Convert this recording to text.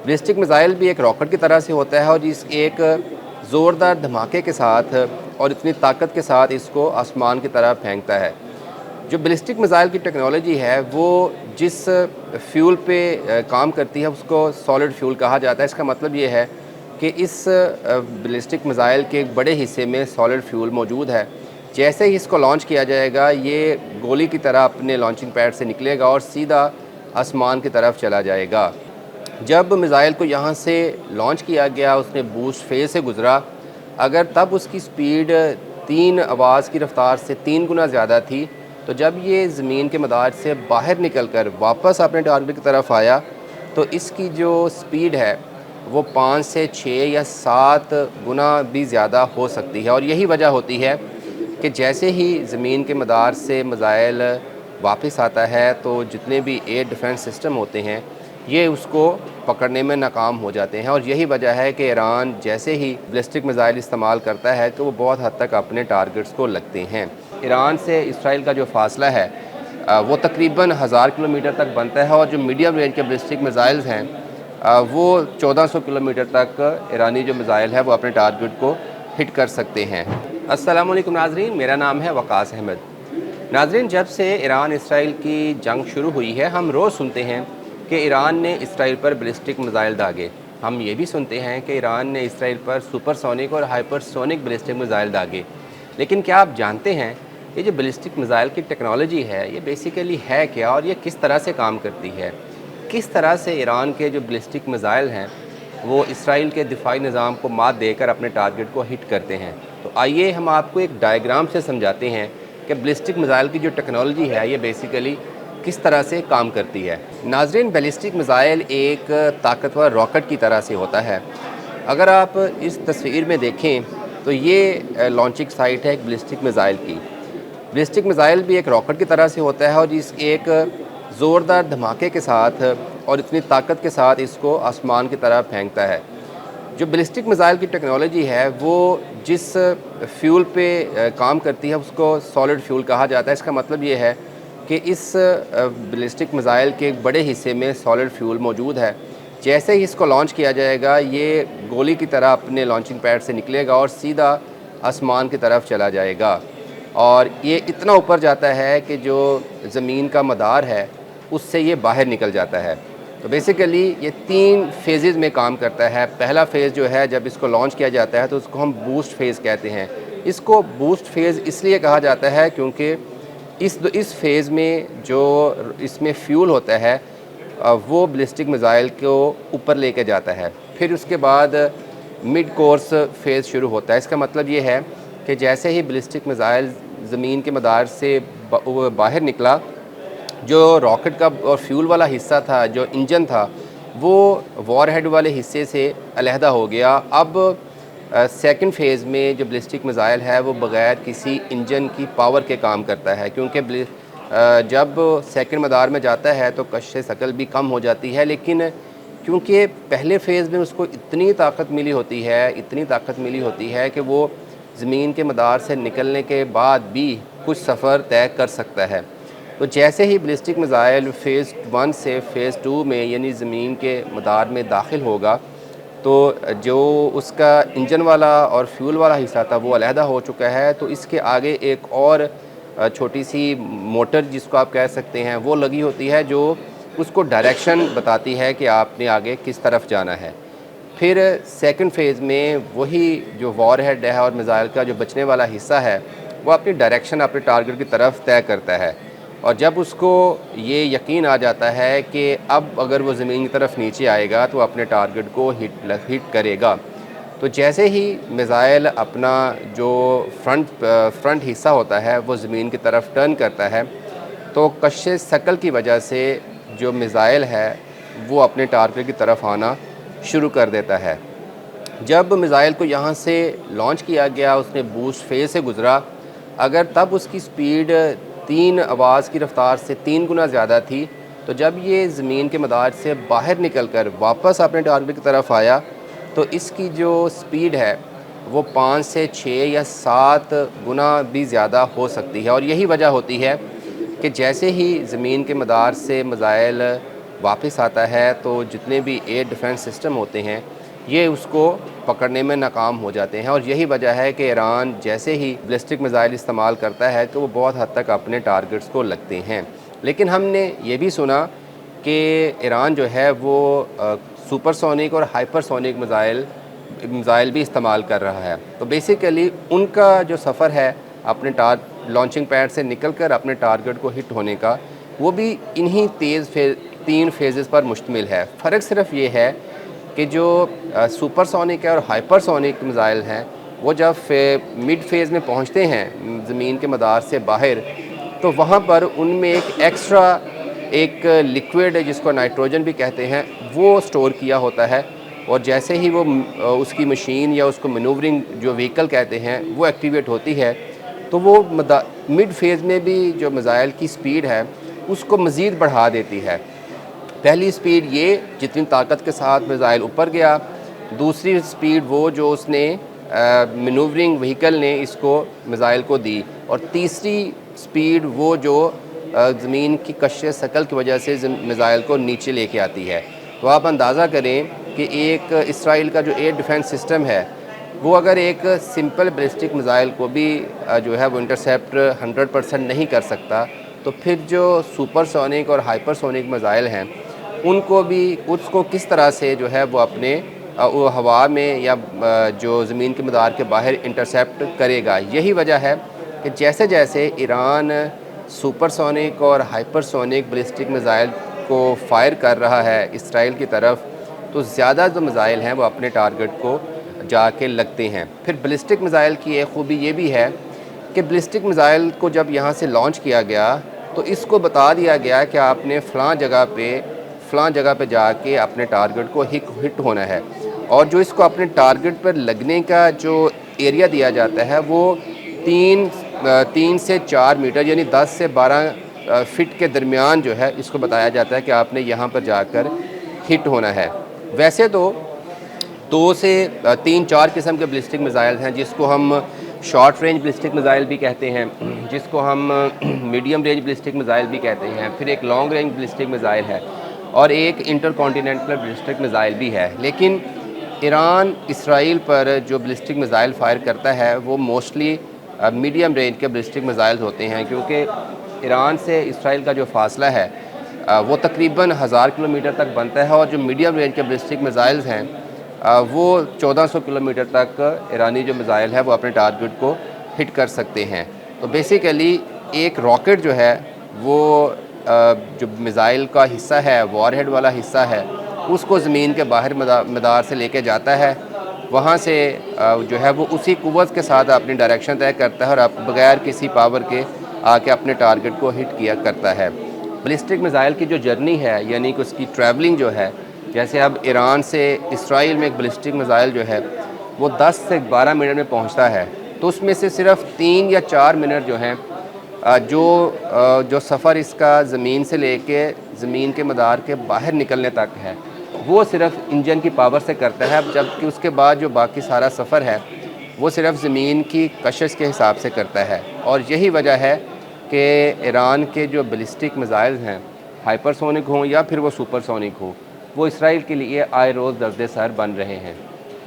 Ballistic missile भी एक rocket की तरह से होता है और इस एक ज़ोरदार धमाके के साथ और इतनी ताकत के साथ इसको आसमान की तरफ फेंकता है। जो बैलिस्टिक मिसाइल की टेक्नोलॉजी है वो जिस फ्यूल पे काम करती है उसको सॉलिड फ्यूल कहा जाता है। इसका मतलब ये है कि इस बैलिस्टिक मिसाइल के एक बड़े हिस्से में सॉलिड फ्यूल मौजूद है। जैसे ही इसको लॉन्च किया जाएगा ये गोली की तरह अपने लॉन्चिंग पैड से निकलेगा और सीधा आसमान की तरफ चला जाएगा। जब मिसाइल को यहाँ से लॉन्च किया गया, उसने बूस्ट फेज़ से गुज़रा, अगर तब उसकी स्पीड 3 आवाज़ की रफ़्तार से 3 गुना ज़्यादा थी, तो जब ये ज़मीन के मदार से बाहर निकल कर वापस अपने टारगेट की तरफ आया, तो इसकी जो स्पीड है वो 5 से 6 या 7 गुना भी ज़्यादा हो सकती है। और यही वजह होती है कि जैसे ही ज़मीन के मदार से मिसाइल वापस आता है तो जितने भी एयर डिफेंस सिस्टम होते हैं ये उसको पकड़ने में नाकाम हो जाते हैं। और यही वजह है कि ईरान जैसे ही बैलिस्टिक मिसाइल इस्तेमाल करता है तो वो बहुत हद तक अपने टारगेट्स को लगते हैं। ईरान से इसराइल का जो फासला है वो तकरीबन 1000 किलोमीटर तक बनता है और जो मीडियम रेंज के बैलिस्टिक मिसाइल्स हैं वो 1400 किलोमीटर तक ईरानी जो मिसाइल है वो अपने टारगेट को हिट कर सकते हैं। अस्सलाम वालेकुम नाज़रीन, मेरा नाम है वक़ास अहमद। नाज़रीन, जब से ईरान इसराइल की जंग शुरू हुई है हम रोज़ सुनते हैं कि ईरान ने इसराइल पर बैलिस्टिक मिसाइल दागे। हम ये भी सुनते हैं कि ईरान ने इसराइल पर सुपरसोनिक और हाइपरसोनिक बैलिस्टिक मिसाइल दागे। लेकिन क्या आप जानते हैं ये जो बैलिस्टिक मिसाइल की टेक्नोलॉजी है ये बेसिकली है क्या और ये किस तरह से काम करती है? किस तरह से ईरान के जो बैलिस्टिक मिसाइल हैं वो इसराइल के दिफाई निज़ाम को मात देकर अपने टारगेट को हिट करते हैं? तो आइए हम आपको एक डायग्राम से समझाते हैं कि बैलिस्टिक मिसाइल की जो टेक्नोलॉजी है ये बेसिकली किस तरह से काम करती है। नाज़रीन, बैलिस्टिक मिसाइल एक ताकतवर रॉकेट की तरह से होता है। अगर आप इस तस्वीर में देखें तो ये लॉन्चिंग साइट है एक बैलिस्टिक मिसाइल की। बैलिस्टिक मिसाइल भी एक रॉकेट की तरह से होता है और इस एक ज़ोरदार धमाके के साथ और इतनी ताकत के साथ इसको आसमान की तरफ फेंकता है। जो बैलिस्टिक मिसाइल की टेक्नोलॉजी है वो जिस फ्यूल पे काम करती है उसको सॉलिड फ्यूल कहा जाता है। इसका मतलब ये है कि इस बैलिस्टिक मिसाइल के एक बड़े हिस्से में सॉलिड फ्यूल मौजूद है। जैसे ही इसको लॉन्च किया जाएगा ये गोली की तरह अपने लॉन्चिंग पैड से निकलेगा और सीधा आसमान की तरफ चला जाएगा। और ये इतना ऊपर जाता है कि जो ज़मीन का मदार है उससे ये बाहर निकल जाता है। तो बेसिकली ये 3 फेजेज़ में काम करता है। पहला फ़ेज़ जो है जब इसको लॉन्च किया जाता है तो उसको हम बूस्ट फेज़ कहते हैं। इसको बूस्ट फेज़ इसलिए कहा जाता है क्योंकि इस फेज़ में जो इसमें फ्यूल होता है वो बैलिस्टिक मिसाइल को ऊपर लेके जाता है। फिर उसके बाद मिड कोर्स फेज़ शुरू होता है। इसका मतलब ये है कि जैसे ही बैलिस्टिक मिसाइल ज़मीन के मदार से बाहर निकला, जो रॉकेट का और फ्यूल वाला हिस्सा था, जो इंजन था, वो वॉरहेड वाले हिस्से से अलहदा हो गया। अब सेकंड फ़ेज़ में जो बैलिस्टिक मिसाइल है वो बग़ैर किसी इंजन की पावर के काम करता है क्योंकि जब सेकंड मदार में जाता है तो कश्श शकल भी कम हो जाती है। लेकिन क्योंकि पहले फ़ेज़ में उसको इतनी ताकत मिली होती है कि वो ज़मीन के मदार से निकलने के बाद भी कुछ सफ़र तय कर सकता है। तो जैसे ही बैलिस्टिक मिसाइल फ़ेज़ 1 से फ़ेज़ 2 में यानी ज़मीन के मदार में दाखिल होगा तो जो उसका इंजन वाला और फ्यूल वाला हिस्सा था वो अलहदा हो चुका है। तो इसके आगे एक और छोटी सी मोटर जिसको आप कह सकते हैं वो लगी होती है जो उसको डायरेक्शन बताती है कि आपने आगे किस तरफ जाना है। फिर सेकंड फ़ेज़ में वही जो वॉरहेड है और मिसाइल का जो बचने वाला हिस्सा है वो अपनी डायरेक्शन अपने टारगेट की तरफ तय करता है। और जब उसको ये यकीन आ जाता है कि अब अगर वो ज़मीन की तरफ नीचे आएगा तो अपने टारगेट को हिट करेगा। तो जैसे ही मिसाइल अपना जो फ्रंट हिस्सा होता है वो ज़मीन की तरफ टर्न करता है तो कश्श शकल की वजह से जो मिसाइल है वो अपने टारगेट की तरफ आना शुरू कर देता है। जब मिसाइल को यहाँ से लॉन्च किया गया, उसने बूस्ट फेज़ से गुज़रा, अगर तब उसकी स्पीड 3 आवाज़ की रफ़्तार से 3 गुना ज़्यादा थी, तो जब ये ज़मीन के मदार से बाहर निकल कर वापस अपने टारगेट की तरफ आया तो इसकी जो स्पीड है वो 5 से 6 या 7 गुना भी ज़्यादा हो सकती है। और यही वजह होती है कि जैसे ही ज़मीन के मदार से मिसाइल वापस आता है तो जितने भी एयर डिफेंस सिस्टम होते हैं ये उसको पकड़ने में नाकाम हो जाते हैं। और यही वजह है कि ईरान जैसे ही बैलिस्टिक मिसाइल इस्तेमाल करता है तो वो बहुत हद तक अपने टारगेट्स को लगते हैं। लेकिन हमने ये भी सुना कि ईरान जो है वो सुपरसोनिक और हाइपरसोनिक मिसाइल भी इस्तेमाल कर रहा है। तो बेसिकली उनका जो सफ़र है अपने लॉन्चिंग पैड से निकलकर अपने टारगेट को हिट होने का, वो भी इन्हीं 3 फेजेस पर मुश्तमिल है। फ़र्क सिर्फ ये है कि जो सुपरसोनिक है और हाइपरसोनिक मिसाइल हैं वो जब मिड फेज़ में पहुंचते हैं ज़मीन के मदार से बाहर, तो वहाँ पर उनमें एक एक्स्ट्रा एक लिक्विड है जिसको नाइट्रोजन भी कहते हैं, वो स्टोर किया होता है। और जैसे ही वो उसकी मशीन या उसको मैनूवरिंग जो व्हीकल कहते हैं वो एक्टिवेट होती है, तो वो मिड फेज़ में भी जो मिसाइल की स्पीड है उसको मज़ीद बढ़ा देती है। पहली स्पीड ये जितनी ताकत के साथ मिसाइल ऊपर गया, दूसरी स्पीड वो जो उसने मैनूवरिंग व्हीकल ने इसको मिसाइल को दी, और तीसरी स्पीड वो जो ज़मीन की कशिश शकल की वजह से मिसाइल को नीचे लेके आती है। तो आप अंदाज़ा करें कि एक इसराइल का जो एयर डिफेंस सिस्टम है वो अगर एक सिंपल बैलिस्टिक मिसाइल को भी जो है वो इंटरसेप्ट 100% नहीं कर सकता, तो फिर जो सुपरसोनिक और हाइपरसोनिक मिसाइल हैं उनको भी उसको किस तरह से जो है वो अपने वो हवा में या जो ज़मीन के मदार के बाहर इंटरसेप्ट करेगा। यही वजह है कि जैसे जैसे ईरान सुपरसोनिक और हाइपरसोनिक बैलिस्टिक मिसाइल को फायर कर रहा है इसराइल की तरफ, तो ज़्यादा जो मिसाइल हैं वो अपने टारगेट को जाके लगते हैं। फिर बैलिस्टिक मिसाइल की एक ख़ूबी ये भी है कि बैलिस्टिक मिसाइल को जब यहाँ से लॉन्च किया गया तो इसको बता दिया गया कि आपने फ़लाँ जगह पे जाके अपने टारगेट को हिट होना है। और जो इसको अपने टारगेट पर लगने का जो एरिया दिया जाता है वो 3 से 4 मीटर यानी 10 से 12 फिट के दरमियान जो है इसको बताया जाता है कि आपने यहाँ पर जाकर हिट होना है। वैसे तो 2 से 3-4 किस्म के बैलिस्टिक मिसाइल हैं, जिसको हम शॉर्ट रेंज बैलिस्टिक मिसाइल भी कहते हैं, जिसको हम मीडियम रेंज बैलिस्टिक मिसाइल भी कहते हैं, फिर एक लॉन्ग रेंज बैलिस्टिक मिसाइल है और एक इंटरकॉन्टिनेंटल बैलिस्टिक मिसाइल भी है। लेकिन ईरान इसराइल पर जो बैलिस्टिक मिसाइल फायर करता है वो मोस्टली मीडियम रेंज के बैलिस्टिक मिसाइल होते हैं, क्योंकि ईरान से इसराइल का जो फासला है वो तकरीबन 1000 किलोमीटर तक बनता है, और जो मीडियम रेंज के बैलिस्टिक मिसाइल्स हैं वो 1400 किलोमीटर तक ईरानी जो मिसाइल है वो अपने टारगेट को हिट कर सकते हैं। तो बेसिकली एक रॉकेट जो है वो जो मिसाइल का हिस्सा है, वॉरहेड वाला हिस्सा है, उसको ज़मीन के बाहर मदार से लेके जाता है। वहाँ से जो है वो उसी कुव्वत के साथ अपनी डायरेक्शन तय करता है और बग़ैर किसी पावर के आके अपने टारगेट को हिट किया करता है। बैलिस्टिक मिसाइल की जो जर्नी है यानी कि उसकी ट्रैवलिंग जो है, जैसे अब ईरान से इसराइल में एक बैलिस्टिक मिसाइल जो है वो 10 से 12 मिनट में पहुंचता है, तो उसमें से सिर्फ 3 या 4 मिनट जो हैं जो सफ़र इसका ज़मीन से लेके ज़मीन के मदार के बाहर निकलने तक है वो सिर्फ इंजन की पावर से करता है, जबकि उसके बाद जो बाकी सारा सफ़र है वो सिर्फ ज़मीन की कशिश के हिसाब से करता है। और यही वजह है कि ईरान के जो बैलिस्टिक मिसाइल हैं, हाइपरसोनिक हों या फिर वो सुपरसोनिक हो, वो इसराइल के लिए आए रोज़ दर्द सर बन रहे हैं।